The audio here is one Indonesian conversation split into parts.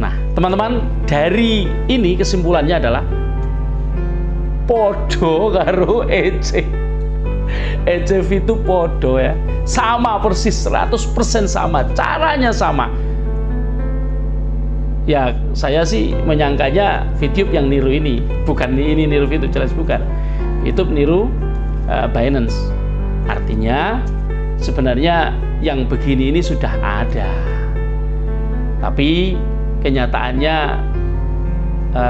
Nah, teman-teman, dari ini kesimpulannya adalah podo karo ECV itu podo ya. Sama persis, 100% sama, caranya sama. Ya, saya sih menyangkanya VTube yang niru ini. Bukan ini niru VTube, jelas bukan. VTube niru Binance. Artinya sebenarnya yang begini ini sudah ada. Tapi kenyataannya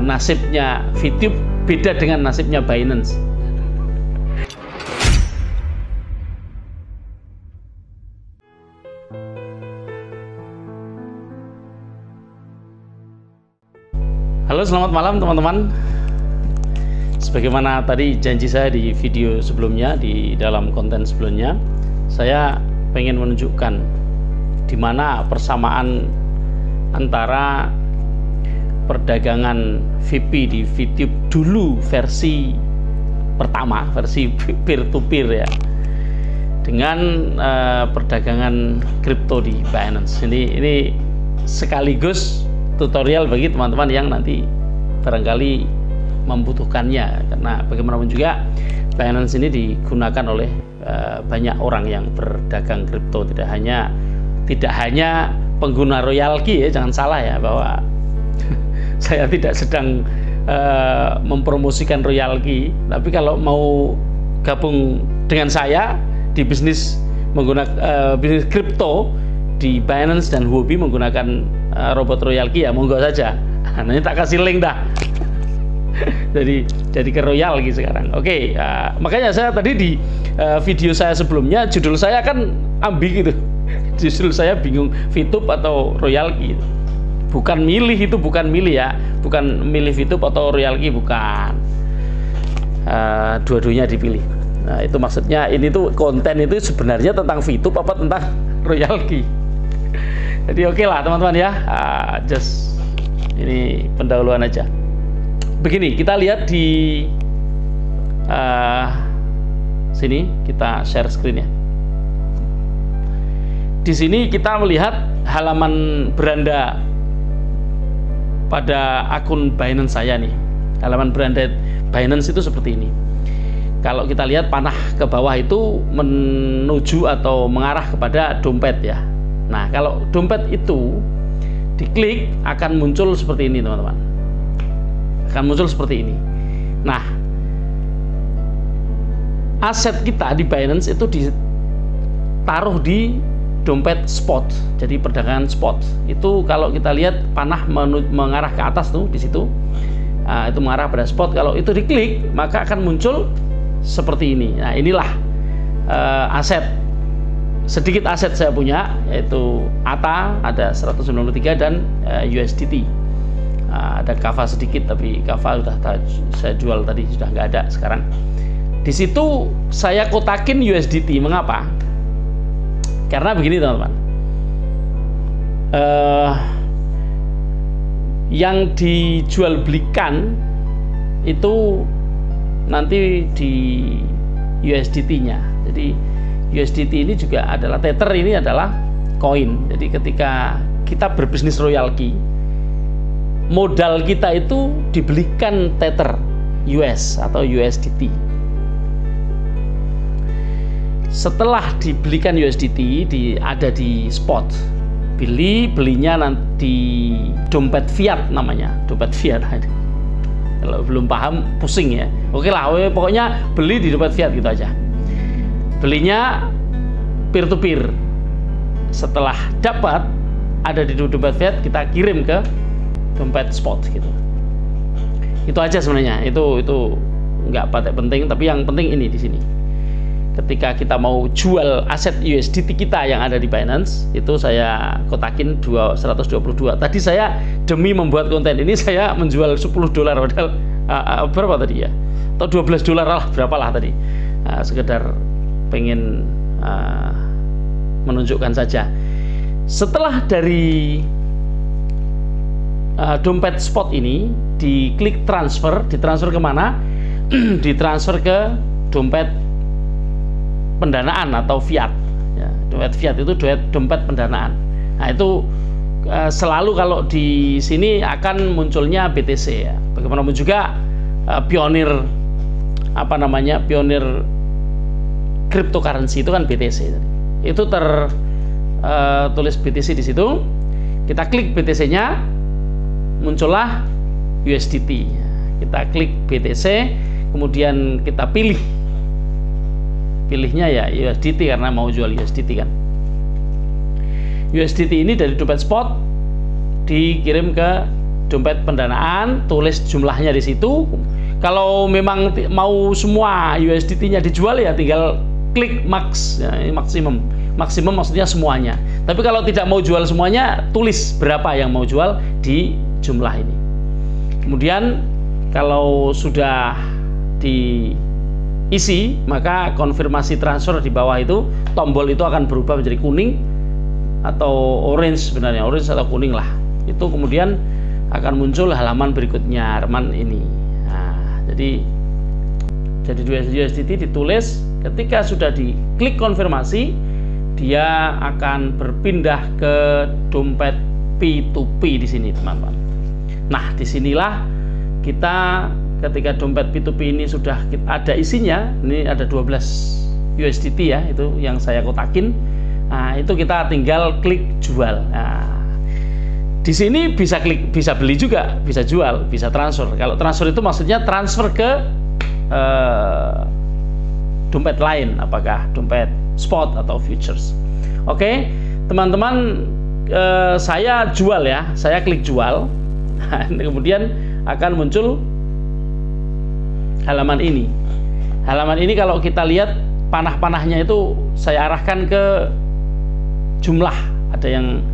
nasibnya VTube beda dengan nasibnya Binance. Halo, selamat malam teman-teman. Sebagaimana tadi janji saya di video sebelumnya, di dalam konten sebelumnya, saya pengen menunjukkan di mana persamaan antara perdagangan VP di VTube dulu versi pertama, versi peer-to-peer ya, dengan perdagangan kripto di Binance. Ini sekaligus tutorial bagi teman-teman yang nanti barangkali membutuhkannya, karena bagaimanapun juga Binance ini digunakan oleh banyak orang yang berdagang kripto, tidak hanya pengguna royalty ya, jangan salah ya, bahwa saya tidak sedang mempromosikan royalty, tapi kalau mau gabung dengan saya di bisnis menggunakan bisnis kripto di Binance dan Huobi menggunakan robot royalty ya, monggo saja. Nanti tak kasih link dah. jadi ke royalty sekarang. Oke, makanya saya tadi di video saya sebelumnya judul saya kan ambi gitu. Judul saya bingung VTube atau royalty. Bukan milih ya, bukan milih VTube atau royalty, bukan. Dua-duanya dipilih. Nah, itu maksudnya ini tuh konten itu sebenarnya tentang VTube apa tentang royalty. Jadi oke lah teman-teman ya, just ini pendahuluan aja. Begini, kita lihat di sini, kita share screen ya. Di sini kita melihat halaman beranda pada akun Binance saya nih. Halaman beranda Binance itu seperti ini. Kalau kita lihat panah ke bawah itu menuju atau mengarah kepada dompet ya. Nah, kalau dompet itu diklik akan muncul seperti ini teman-teman. Akan muncul seperti ini. Nah, aset kita di Binance itu ditaruh di dompet spot. Jadi perdagangan spot. Itu kalau kita lihat panah mengarah ke atas tuh di situ. Nah, itu mengarah pada spot. Kalau itu diklik, maka akan muncul seperti ini. Nah, inilah aset. Sedikit aset saya punya, yaitu ATA ada 193 dan USDT. Ada Kava sedikit, tapi Kava sudah saya jual tadi, sudah nggak ada sekarang. Di situ saya kotakin USDT. Mengapa? Karena begini teman-teman, yang dijual belikan itu nanti di USDT-nya. Jadi USDT ini juga adalah Tether, ini adalah koin. Jadi ketika kita berbisnis royalty, modal kita itu dibelikan Tether US atau USDT. Setelah dibelikan USDT, ada di spot. Belinya nanti dompet fiat namanya, dompet fiat. Kalau belum paham pusing ya. Oke lah, pokoknya beli di dompet fiat gitu aja. Belinya peer-to-peer. Setelah dapat ada di dompet fiat, kita kirim ke dompet spot gitu. Itu aja sebenarnya. Itu nggak penting, tapi yang penting ini di sini. Ketika kita mau jual aset USDT kita yang ada di Binance, itu saya kotakin 122. Tadi saya demi membuat konten ini saya menjual $10 padahal berapa tadi ya? Atau $12 lah, berapalah tadi. Sekedar pengen menunjukkan saja. Setelah dari dompet spot ini diklik transfer, ditransfer kemana? Ditransfer ke dompet pendanaan atau fiat ya. Dompet fiat itu dompet pendanaan. Nah, itu selalu kalau di sini akan munculnya BTC ya. Bagaimanapun juga pionir cryptocurrency itu kan BTC. Itu tertulis BTC di situ. Kita klik BTC-nya, muncullah USDT. Kita klik BTC, kemudian kita pilihnya ya USDT karena mau jual USDT kan. USDT ini dari dompet spot dikirim ke dompet pendanaan, tulis jumlahnya di situ. Kalau memang mau semua USDT-nya dijual ya tinggal klik max, ya, maksimum maksudnya semuanya. Tapi kalau tidak mau jual semuanya, tulis berapa yang mau jual di jumlah ini. Kemudian kalau sudah diisi, maka konfirmasi transfer di bawah itu, tombol itu akan berubah menjadi kuning atau orange, sebenarnya orange atau kuning lah. Itu kemudian akan muncul halaman berikutnya, halaman ini. Nah, jadi USDT ditulis, ketika sudah diklik konfirmasi, dia akan berpindah ke dompet P2P di sini, teman-teman. Nah, disinilah kita ketika dompet P2P ini sudah ada isinya, ini ada 12 USDT ya, itu yang saya kotakin. Nah, itu kita tinggal klik jual. Nah, di sini bisa beli juga, bisa jual, bisa transfer. Kalau transfer itu maksudnya transfer ke dompet lain, apakah dompet spot atau futures. Oke, teman-teman, saya jual ya, saya klik jual. Nah, kemudian akan muncul halaman ini. Halaman ini kalau kita lihat panah-panahnya itu saya arahkan ke jumlah, ada yang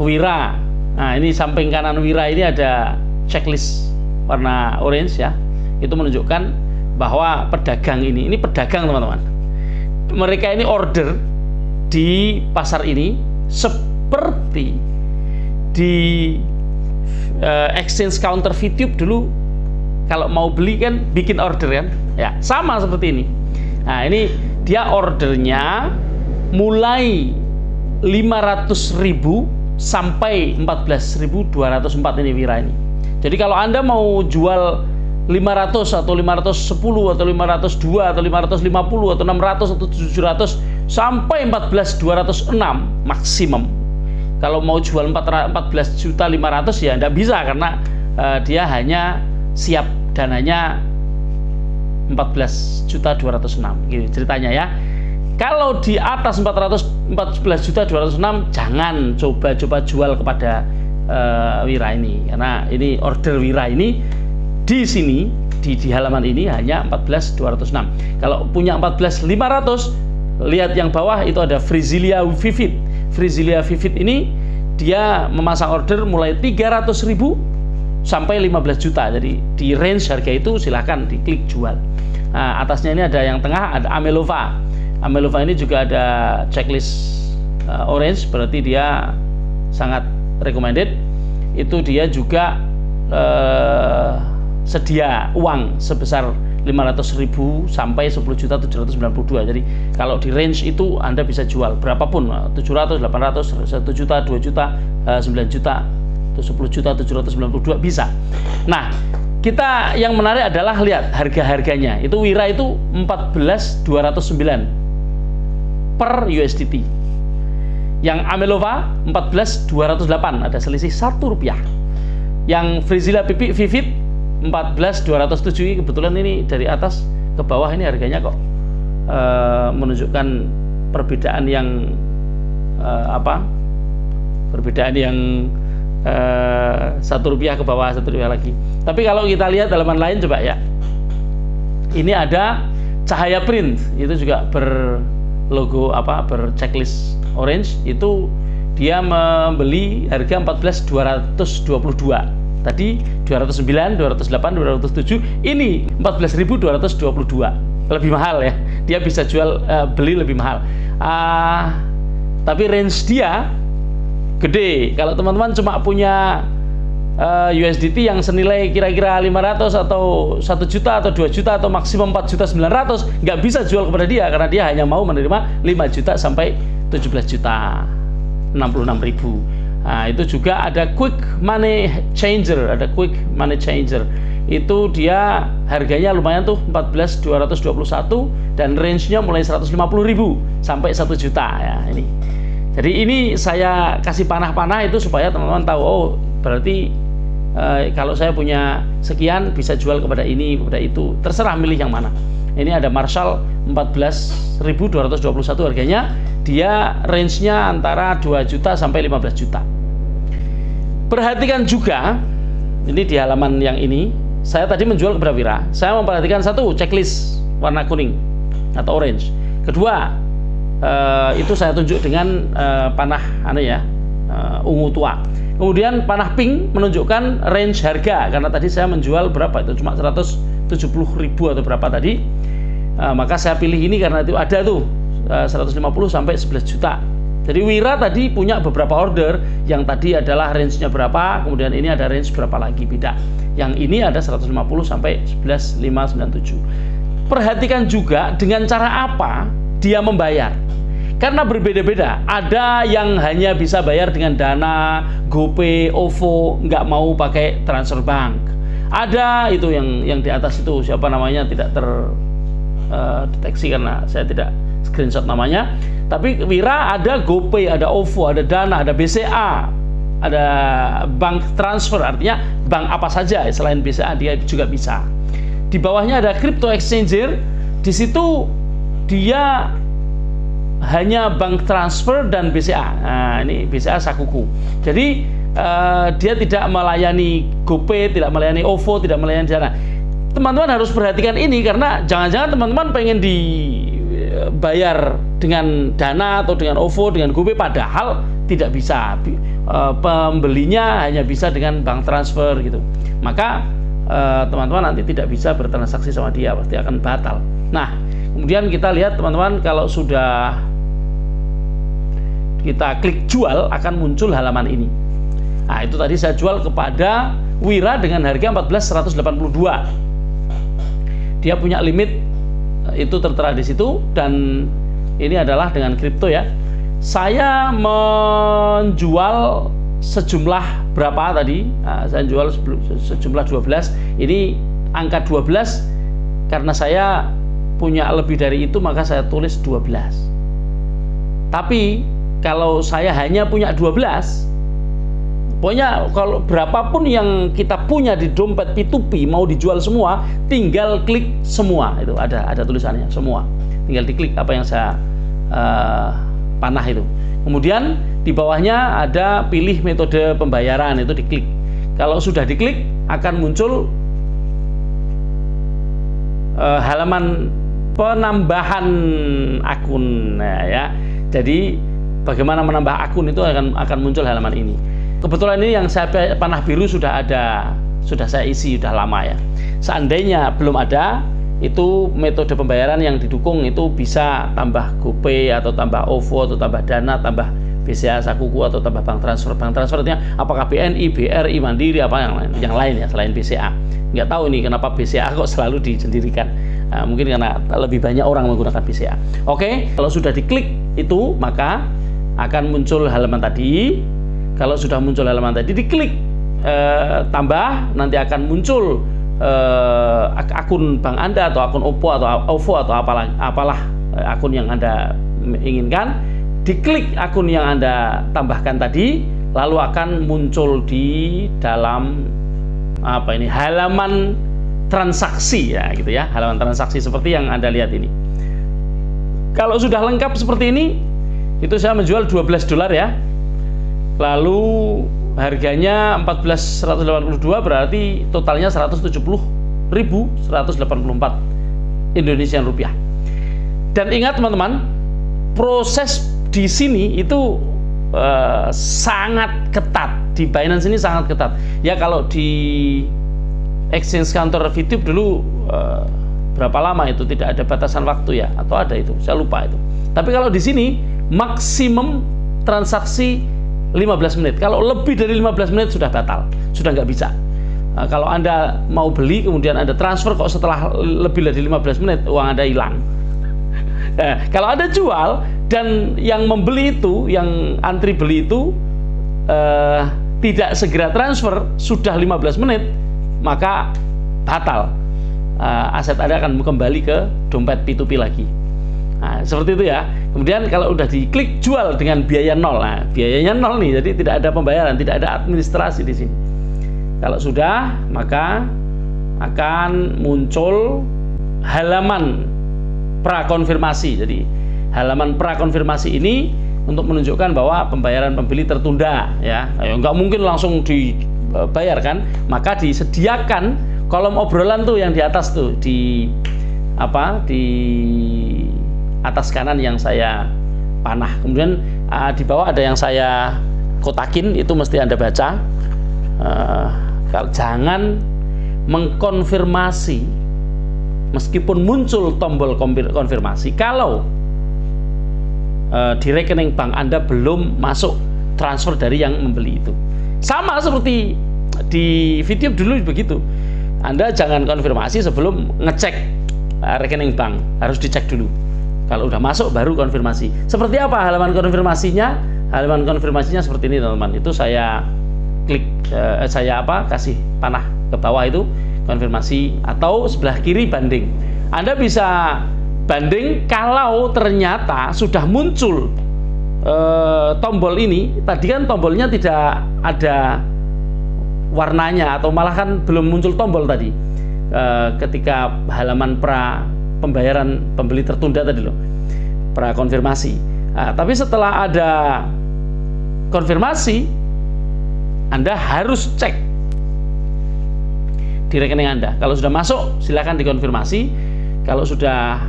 wira. Nah, ini samping kanan wira ini ada checklist warna orange ya. Itu menunjukkan bahwa pedagang ini pedagang, teman-teman. Mereka ini order di pasar ini seperti di exchange counter VTube dulu. Kalau mau beli kan bikin order kan, ya sama seperti ini. Nah, ini dia ordernya mulai 500.000 sampai 14.204 ini wira ini. Jadi kalau Anda mau jual 500 atau 510 atau 502 atau 550 atau 600 atau 700 sampai 14.206 maksimum. Kalau mau jual 14.500.000 ya Anda bisa, karena dia hanya siap dananya 14.206 gitu ceritanya ya. Kalau di atas 14.206 jangan coba-coba jual kepada wira ini, karena ini order wira ini di sini di halaman ini hanya 14.206. Kalau punya 14.500, lihat yang bawah itu ada Frizilia Vivid. Frizilia Vivid ini dia memasang order mulai 300.000 sampai 15 juta. Jadi di range harga itu silahkan diklik jual. Nah, atasnya ini ada yang tengah, ada Amelova. Amelova ini juga ada checklist orange, berarti dia sangat recommended. Itu dia juga sedia uang sebesar 500.000 sampai 10.792. Jadi kalau di range itu Anda bisa jual berapapun, 700, 800, 1 juta, 2 juta, 9 juta, 10 juta 792 bisa. Nah, kita yang menarik adalah lihat harga-harganya. Itu wira itu 14.209 per USDT. Yang Amelova 14.208, ada selisih Rp1. Yang Frizilia Vivid 14.207, kebetulan ini dari atas ke bawah ini harganya kok menunjukkan perbedaan yang perbedaan yang Rp1 ke bawah, Rp1 lagi. Tapi kalau kita lihat halaman lain coba ya, ini ada Cahaya Print, itu juga berlogo berchecklist orange. Itu dia membeli harga 14.222. Tadi 209, 208, 207, ini 14.222. Lebih mahal ya. Dia bisa jual beli lebih mahal. Tapi range dia gede. Kalau teman-teman cuma punya USDT yang senilai kira-kira 500 atau 1 juta atau 2 juta atau maksimum 4.900.000, nggak bisa jual kepada dia, karena dia hanya mau menerima 5 juta sampai 17 juta 66.000. Nah, itu juga ada quick money changer, itu dia harganya lumayan tuh 14.221 dan range-nya mulai 150.000 sampai 1 juta ya ini. Jadi ini saya kasih panah-panah itu supaya teman-teman tahu, oh berarti kalau saya punya sekian bisa jual kepada ini, kepada itu, terserah milih yang mana. Ini ada Marshall 14.221 harganya, dia range-nya antara 2 juta sampai 15 juta. Perhatikan juga, ini di halaman yang ini, saya tadi menjual kepada Wira. Saya memperhatikan satu, checklist warna kuning atau orange. Kedua, itu saya tunjuk dengan panah ungu tua. Kemudian panah pink menunjukkan range harga, karena tadi saya menjual berapa itu, cuma 170.000 atau berapa tadi. Maka saya pilih ini karena itu ada tuh 150 sampai 11 juta. Jadi Wira tadi punya beberapa order, yang tadi adalah range-nya berapa, kemudian ini ada range berapa lagi, beda. Yang ini ada 150 sampai 11.597. Perhatikan juga dengan cara apa dia membayar. Karena berbeda-beda. Ada yang hanya bisa bayar dengan Dana, GoPay, OVO, nggak mau pakai transfer bank. Ada itu yang di atas itu, siapa namanya tidak terdeteksi karena saya tidak screenshot namanya. Tapi Wira ada GoPay, ada OVO, ada Dana, ada BCA, ada bank transfer, artinya bank apa saja selain BCA dia juga bisa. Di bawahnya ada crypto exchanger, di situ dia hanya bank transfer dan BCA. Nah, ini BCA Sakuku. Jadi dia tidak melayani GoPay, tidak melayani OVO, tidak melayani Dana. Teman-teman harus perhatikan ini karena jangan-jangan teman-teman pengen dibayar dengan Dana atau dengan OVO, dengan GoPay, padahal tidak bisa. Pembelinya hanya bisa dengan bank transfer gitu. Maka teman-teman nanti tidak bisa bertransaksi sama dia, pasti akan batal. Nah, kemudian kita lihat teman-teman, kalau sudah kita klik jual akan muncul halaman ini. Nah, itu tadi saya jual kepada Wira dengan harga 14.182. Dia punya limit itu tertera di situ, dan ini adalah dengan kripto ya. Saya menjual sejumlah berapa tadi? Nah, saya jual sejumlah 12. Ini angka 12 karena saya punya lebih dari itu, maka saya tulis 12. Tapi kalau saya hanya punya 12, pokoknya kalau berapapun yang kita punya di dompet P2P mau dijual semua, tinggal klik semua. Itu ada tulisannya semua. Tinggal diklik apa yang saya panah itu. Kemudian di bawahnya ada pilih metode pembayaran, itu diklik. Kalau sudah diklik akan muncul halaman penambahan akun. Nah, ya. Jadi bagaimana menambah akun itu akan muncul halaman ini. Kebetulan ini yang saya panah biru sudah saya isi sudah lama ya. Seandainya belum ada, itu metode pembayaran yang didukung itu bisa tambah GoPay atau tambah OVO atau tambah Dana, tambah BCA Sakuku atau tambah bank transfer. Bank transfer artinya apakah BNI, BRI, Mandiri, apa yang lain ya selain BCA. Nggak tahu nih kenapa BCA kok selalu disendirikan. Nah, mungkin karena lebih banyak orang menggunakan BCA. Oke, kalau sudah diklik itu maka akan muncul halaman tadi. Kalau sudah muncul halaman tadi, diklik tambah, nanti akan muncul akun bank Anda atau akun OVO atau apalah akun yang Anda inginkan. Diklik akun yang Anda tambahkan tadi, lalu akan muncul di dalam halaman transaksi ya gitu ya, halaman transaksi seperti yang Anda lihat ini. Kalau sudah lengkap seperti ini, itu saya menjual $12 ya. Lalu harganya 14.182, berarti totalnya 170.184 Indonesian rupiah. Dan ingat teman-teman, proses di sini itu sangat ketat. Di Binance ini sangat ketat. Ya kalau di exchange counter VTube dulu berapa lama itu tidak ada batasan waktu ya, atau ada itu, saya lupa itu. Tapi kalau di sini maksimum transaksi 15 menit. Kalau lebih dari 15 menit sudah batal, sudah nggak bisa. Kalau Anda mau beli kemudian Anda transfer kok setelah lebih dari 15 menit uang Anda hilang. Kalau Anda jual dan yang membeli itu, yang antri beli itu tidak segera transfer sudah 15 menit, maka batal. Aset Anda akan kembali ke dompet P2P lagi. Nah, seperti itu ya. Kemudian kalau udah diklik jual dengan biaya nol, nah, biayanya nol nih, jadi tidak ada pembayaran, tidak ada administrasi di sini. Kalau sudah, maka akan muncul halaman prakonfirmasi. Jadi halaman prakonfirmasi ini untuk menunjukkan bahwa pembayaran pembeli tertunda, ya. Nggak mungkin langsung dibayar kan? Maka disediakan kolom obrolan tuh yang di atas tuh, di atas kanan yang saya panah. Kemudian di bawah ada yang saya kotakin, itu mesti Anda baca. Jangan mengkonfirmasi meskipun muncul tombol konfirmasi kalau di rekening bank Anda belum masuk transfer dari yang membeli itu. Sama seperti di video dulu begitu. Anda jangan konfirmasi sebelum ngecek rekening bank, harus dicek dulu. Kalau udah masuk baru konfirmasi. Seperti apa halaman konfirmasinya? Halaman konfirmasinya seperti ini, teman-teman. Itu saya klik, kasih panah ke bawah itu konfirmasi, atau sebelah kiri banding. Anda bisa banding kalau ternyata sudah muncul tombol ini. Tadi kan tombolnya tidak ada warnanya, atau malah kan belum muncul tombol tadi ketika halaman pembayaran pembeli tertunda tadi loh, prakonfirmasi. Tapi setelah ada konfirmasi, Anda harus cek di rekening Anda. Kalau sudah masuk, silakan dikonfirmasi. Kalau sudah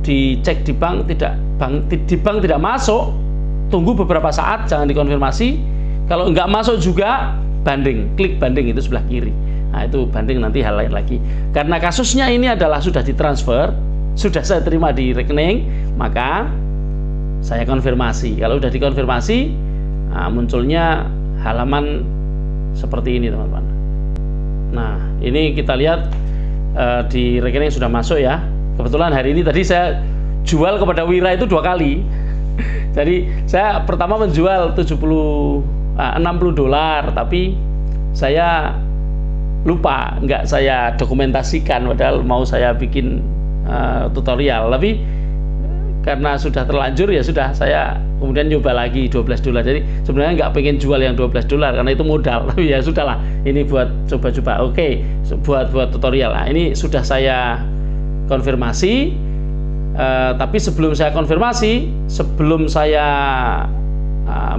dicek di bank tidak masuk, tunggu beberapa saat, jangan dikonfirmasi. Kalau nggak masuk juga, banding, klik banding itu sebelah kiri. Nah, itu banding nanti hal lain lagi. Karena kasusnya ini adalah sudah ditransfer, sudah saya terima di rekening, maka saya konfirmasi. Kalau sudah dikonfirmasi, munculnya halaman seperti ini, teman-teman. Nah, ini kita lihat di rekening sudah masuk ya. Kebetulan hari ini tadi saya jual kepada Wira itu 2 kali. Jadi saya pertama menjual $60, tapi saya lupa, nggak saya dokumentasikan, padahal mau saya bikin tutorial, tapi karena sudah terlanjur ya sudah, saya kemudian nyoba lagi $12. Jadi sebenarnya nggak pengen jual yang $12 karena itu modal, tapi ya sudahlah, ini buat coba-coba. Oke, buat tutorial. Nah, ini sudah saya konfirmasi, tapi sebelum saya konfirmasi, sebelum saya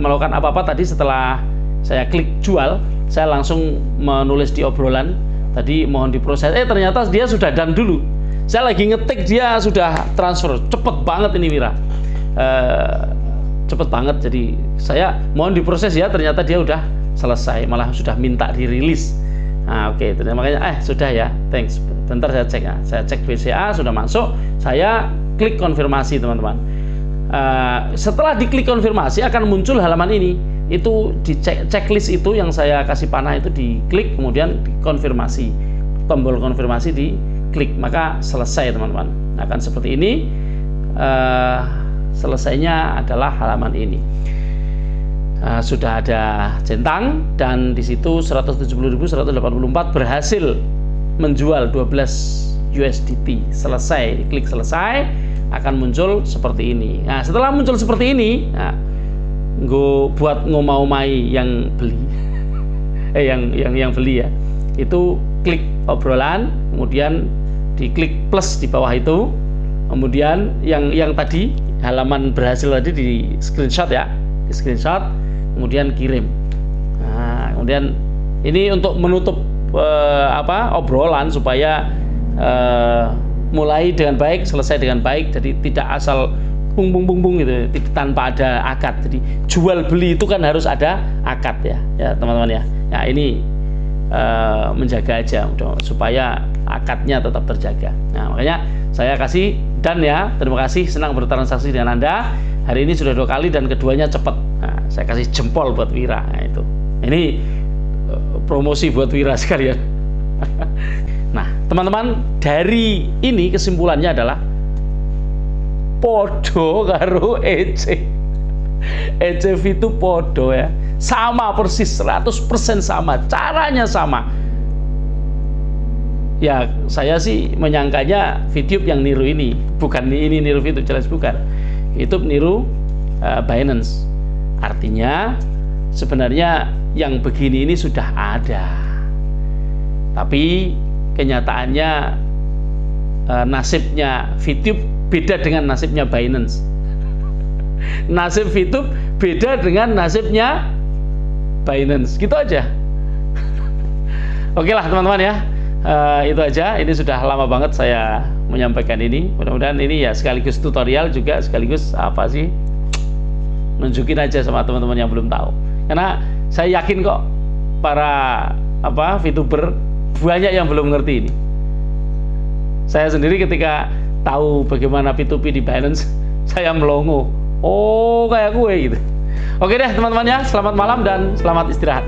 melakukan apa-apa tadi, setelah saya klik jual, saya langsung menulis di obrolan tadi, mohon diproses. Ternyata dia sudah done dulu. Saya lagi ngetik, dia sudah transfer. Cepet banget ini Wira, cepet banget. Jadi saya mohon diproses ya, ternyata dia udah selesai, malah sudah minta dirilis. Nah, oke, makanya sudah ya, thanks. Bentar saya cek ya. Saya cek BCA sudah masuk, saya klik konfirmasi, teman-teman. Setelah diklik konfirmasi akan muncul halaman ini. Itu di checklist itu yang saya kasih panah itu diklik, kemudian konfirmasi, tombol konfirmasi diklik, maka selesai, teman-teman. Akan seperti ini. Selesainya adalah halaman ini. Sudah ada centang, dan di situ 170.184 berhasil menjual 12 USDT. Selesai, klik selesai, akan muncul seperti ini. Nah, setelah muncul seperti ini, buat ngomaumai yang beli, yang beli ya, itu klik obrolan, kemudian diklik plus di bawah itu, kemudian yang tadi halaman berhasil tadi di screenshot ya, di screenshot, kemudian kirim. Nah, kemudian ini untuk menutup obrolan supaya mulai dengan baik, selesai dengan baik, jadi tidak asal bung gitu, tanpa ada akad. Jadi jual beli itu kan harus ada akad ya teman-teman ya. Ya ini menjaga aja supaya akadnya tetap terjaga. Nah, makanya saya kasih dan ya, terima kasih, senang bertransaksi dengan Anda. Hari ini sudah 2 kali dan keduanya cepat. Nah, saya kasih jempol buat Wira. Nah, itu. Ini promosi buat Wira sekalian. Nah, teman-teman, dari ini kesimpulannya adalah podo karo ECV itu podo ya. sama persis, 100% sama, caranya sama. Ya, saya sih menyangkanya VTube yang niru ini, bukan ini niru VTube, jelas bukan. YouTube niru Binance. Artinya sebenarnya yang begini ini sudah ada, tapi kenyataannya nasibnya VTube beda dengan nasibnya Binance. Nasib VTube beda dengan nasibnya Binance. Gitu aja. Oke lah teman-teman ya, itu aja. Ini sudah lama banget saya menyampaikan ini. Mudah-mudahan ini ya sekaligus tutorial juga, sekaligus apa sih, nunjukin aja sama teman-teman yang belum tahu. Karena saya yakin kok para VTuber banyak yang belum ngerti ini. Saya sendiri ketika tahu bagaimana P2P di Binance, saya melongo. Oh, kayak gue gitu. Oke deh teman-teman ya, selamat malam dan selamat istirahat.